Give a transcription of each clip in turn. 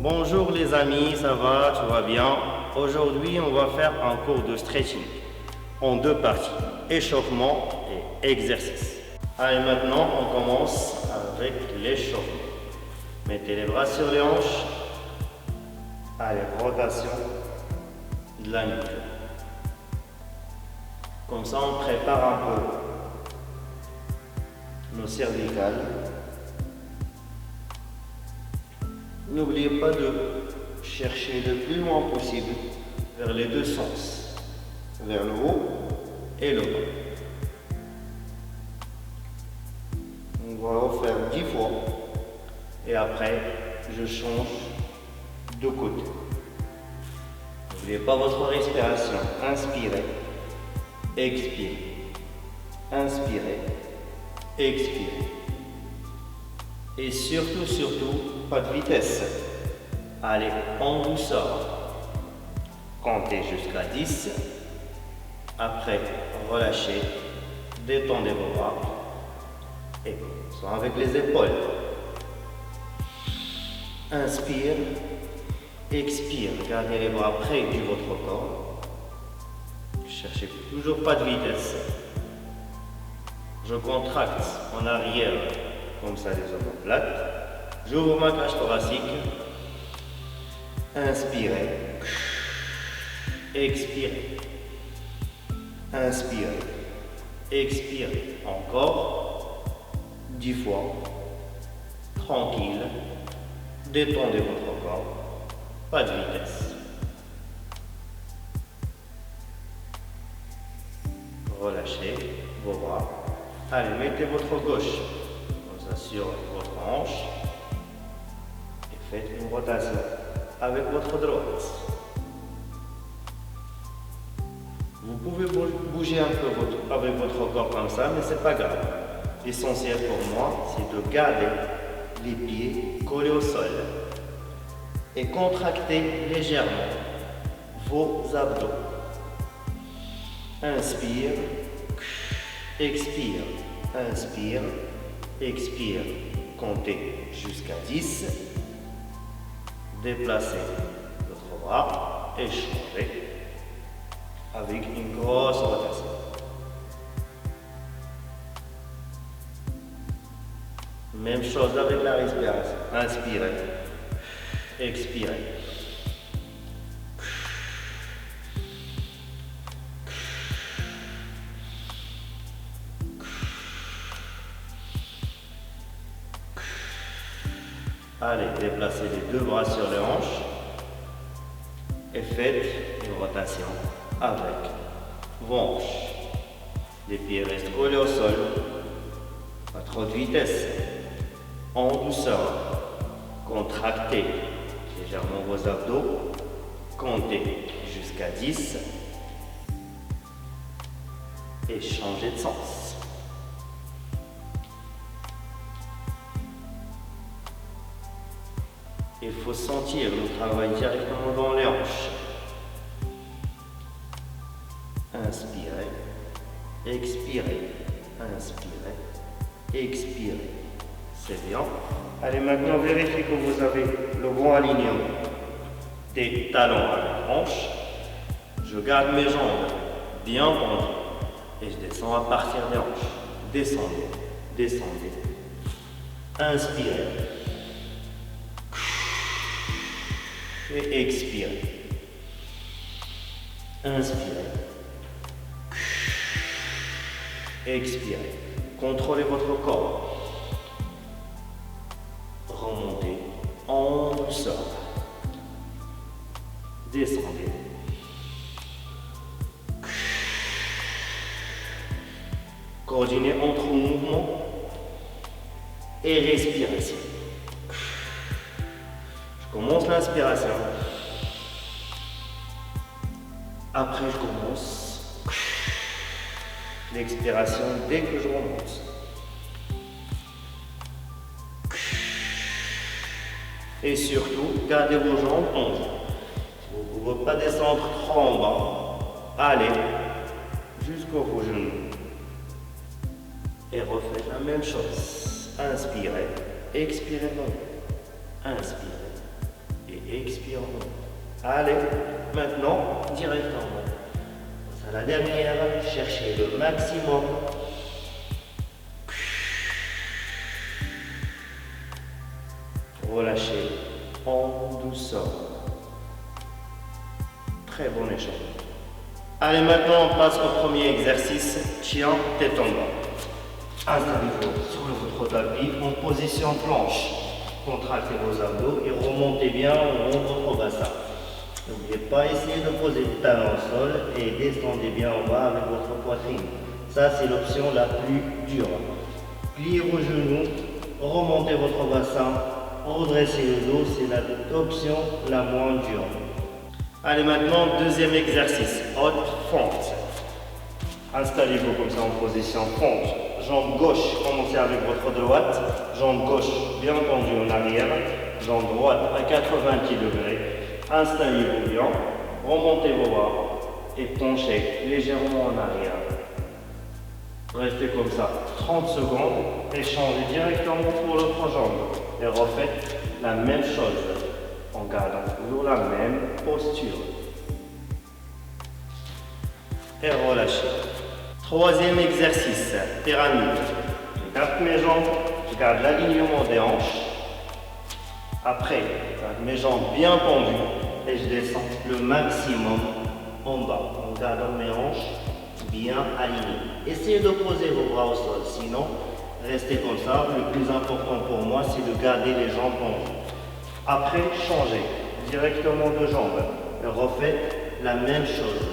Bonjour les amis, ça va, tout va bien? Aujourd'hui, on va faire un cours de stretching en deux parties, échauffement et exercice. Allez, maintenant, on commence avec l'échauffement. Mettez les bras sur les hanches. Allez, rotation de la nuque. Comme ça, on prépare un peu nos cervicales. N'oubliez pas de chercher le plus loin possible vers les deux sens, vers le haut et le bas. On va refaire 10 fois et après je change de côté. N'oubliez pas votre respiration. Inspirez, expirez, inspirez, expirez. Et surtout, pas de vitesse. Allez, en douceur. Comptez jusqu'à 10. Après, relâchez. Détendez vos bras. Et soit avec les épaules. Inspire. Expire. Gardez les bras près de votre corps. Cherchez toujours pas de vitesse. Je contracte en arrière. Comme ça, les omoplates. J'ouvre ma cage thoracique. Inspirez. Expirez. Inspirez. Expirez. Encore 10 fois. Tranquille. Détendez votre corps. Pas de vitesse. Relâchez vos bras. Allez, mettez votre gauche sur votre hanche et faites une rotation avec votre droite. Vous pouvez bouger un peu avec votre corps comme ça, mais c'est pas grave. L'essentiel pour moi, c'est de garder les pieds collés au sol et contracter légèrement vos abdos. Inspire, expire, inspire, expire, comptez jusqu'à 10, déplacez votre bras et changez avec une grosse rotation. Même chose avec la respiration. Inspirez, expirez. Allez, déplacez les deux bras sur les hanches et faites une rotation avec vos hanches. Les pieds restent collés au sol, pas trop de vitesse. En douceur, contractez légèrement vos abdos, comptez jusqu'à 10 et changez de sens. Il faut sentir le travail directement dans les hanches. Inspirez, expirez, inspirez, expirez. C'est bien. Allez, maintenant vérifiez que vous avez le bon alignement des talons à la hanche. Je garde mes jambes bien tendues et je descends à partir des hanches. Descendez, descendez. Inspirez. Et expirez. Inspirez. Expirez. Contrôlez votre corps. Remontez en douceur. Descendez. Coordonnez entre mouvement et respiration. Je commence l'inspiration. Après, je commence l'expiration dès que je remonte. Et surtout, gardez vos jambes tendues. Vous ne pouvez pas descendre trop en bas. Allez jusqu'au genou. Et refaites la même chose. Inspirez, expirez. Inspirez, et expire en haut. Allez, maintenant, directement. À la dernière, cherchez le maximum. Relâchez en douceur. Très bon échange. Allez, maintenant on passe au premier exercice, chien tête en bas. Installez-vous sur votre tapis en position planche. Contractez vos abdos et remontez bien en haut votre bassin. N'oubliez pas, essayez de poser les talons au sol et descendez bien en bas avec votre poitrine. Ça, c'est l'option la plus dure. Pliez vos genoux, remontez votre bassin, redressez le dos, c'est l'option la moins dure. Allez, maintenant, deuxième exercice, haute fente. Installez-vous comme ça en position fente. Jambe gauche, commencez avec votre droite. Jambe gauche bien tendue en arrière. Jambe droite à 90 degrés. Installez-vous bien. Remontez vos bras et penchez légèrement en arrière. Restez comme ça 30 secondes et changez directement pour l'autre jambe. Et refaites la même chose en gardant toujours la même posture. Et relâchez. Troisième exercice, pyramide. Je garde mes jambes, je garde l'alignement des hanches. Après, je garde mes jambes bien tendues et je descends le maximum en bas en gardant mes hanches bien alignées. Essayez de poser vos bras au sol, sinon restez comme ça. Le plus important pour moi, c'est de garder les jambes tendues. Après, changez directement de jambes et refaites la même chose,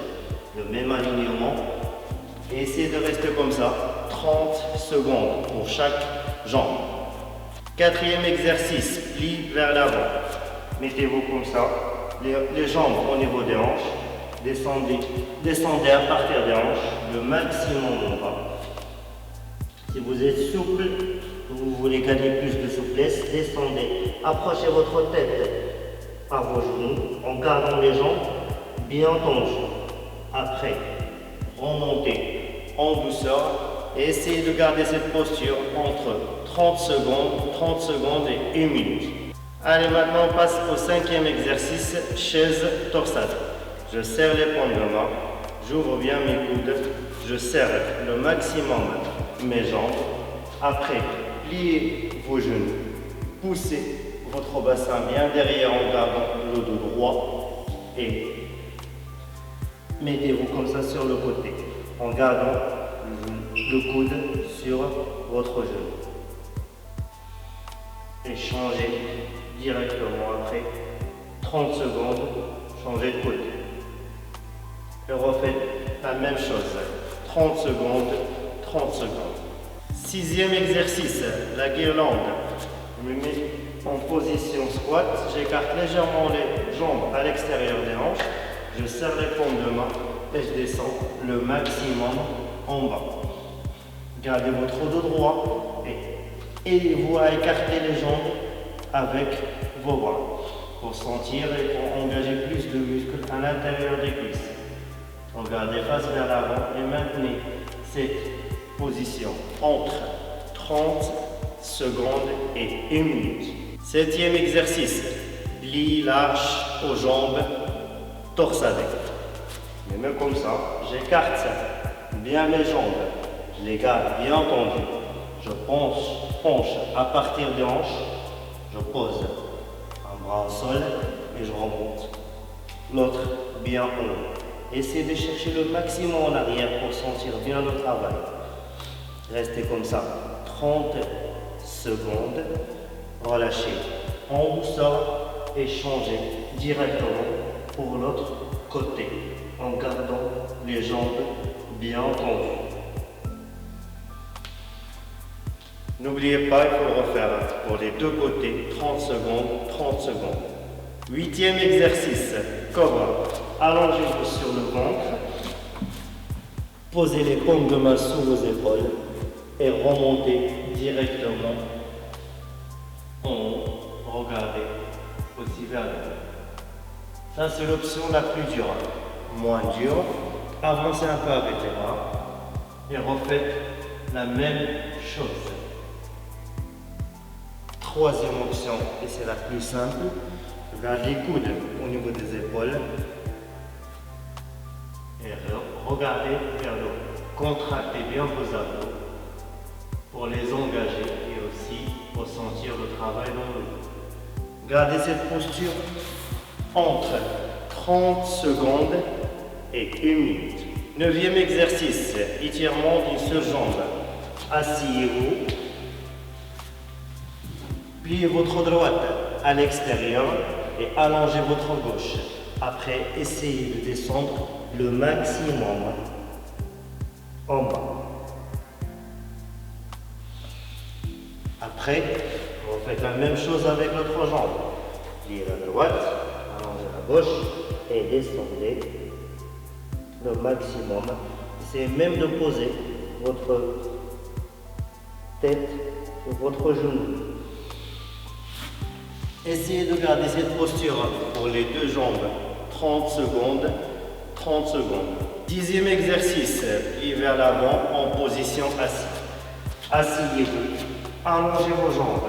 le même alignement. Et essayez de rester comme ça 30 secondes pour chaque jambe. Quatrième exercice, pli vers l'avant. Mettez-vous comme ça, les jambes au niveau des hanches. Descendez à partir des hanches le maximum en bas. Si vous êtes souple, vous voulez gagner plus de souplesse, descendez. Approchez votre tête à vos genoux en gardant les jambes bien tendues. Après, remontez en douceur et essayez de garder cette posture entre 30 secondes et 1 minute. Allez, maintenant on passe au cinquième exercice, chaise torsade. Je serre les paumes de main, j'ouvre bien mes coudes, je serre le maximum mes jambes. Après, pliez vos genoux, poussez votre bassin bien derrière en gardant le dos droit et mettez-vous comme ça sur le côté en gardant le coude sur votre genou. Et changez directement après 30 secondes, changez de côté. Et refaites la même chose, 30 secondes, 30 secondes. Sixième exercice, la guirlande. Je me mets en position squat, j'écarte légèrement les jambes à l'extérieur des hanches, je serre les paumes de main et je descends le maximum en bas. Gardez votre dos droit et aidez-vous à écarter les jambes avec vos bras pour sentir et pour engager plus de muscles à l'intérieur des cuisses. Regardez face vers l'avant et maintenez cette position entre 30 secondes et 1 minute. Septième exercice, pli large aux jambes torsadées. Je me mets comme ça, j'écarte bien mes jambes, je les garde bien tendues. Je penche à partir des hanches, je pose un bras au sol et je remonte. L'autre bien en haut. Essayez de chercher le maximum en arrière pour sentir bien le travail. Restez comme ça 30 secondes. Relâchez en douceur et changez directement pour l'autre côté en gardant les jambes bien tendues. N'oubliez pas, il faut le refaire pour les deux côtés, 30 secondes, 30 secondes. Huitième exercice, cobra. Allongez-vous sur le ventre, posez les paumes de main sous vos épaules et remontez directement en haut. Regardez aussi vers le haut. Ça, c'est l'option la plus dure. Moins dure, avancez un peu avec les bras et refaites la même chose. Troisième option, et c'est la plus simple, Gardez les coudes au niveau des épaules. Et regardez vers le haut. Contractez bien vos abdos pour les engager et aussi ressentir le travail dans le dos. Gardez cette posture entre 30 secondes et 1 minute. 9e exercice, étirement d'une seule jambe. Asseyez-vous. Pliez votre droite à l'extérieur et allongez votre gauche. Après, essayez de descendre le maximum en bas. Après, vous faites la même chose avec l'autre jambe. Pliez la droite, allongez la gauche et descendez le maximum. Essayez même de poser votre tête sur votre genou. Essayez de garder cette posture pour les deux jambes. 30 secondes, 30 secondes. 10e exercice, pliez vers l'avant en position assise. Asseyez-vous, allongez vos jambes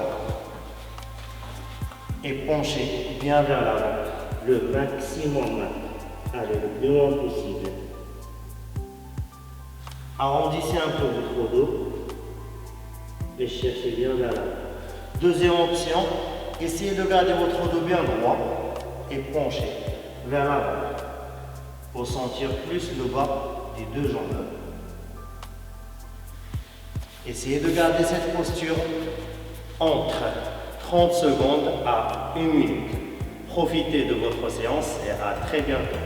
et penchez bien vers l'avant. Le maximum, allez le plus loin possible. Arrondissez un peu votre dos et cherchez bien vers l'avant. Deuxième option, essayez de garder votre dos bien droit et penchez vers l'avant pour sentir plus le bas des deux jambes. Essayez de garder cette posture entre 30 secondes à 1 minute. Profitez de votre séance et à très bientôt.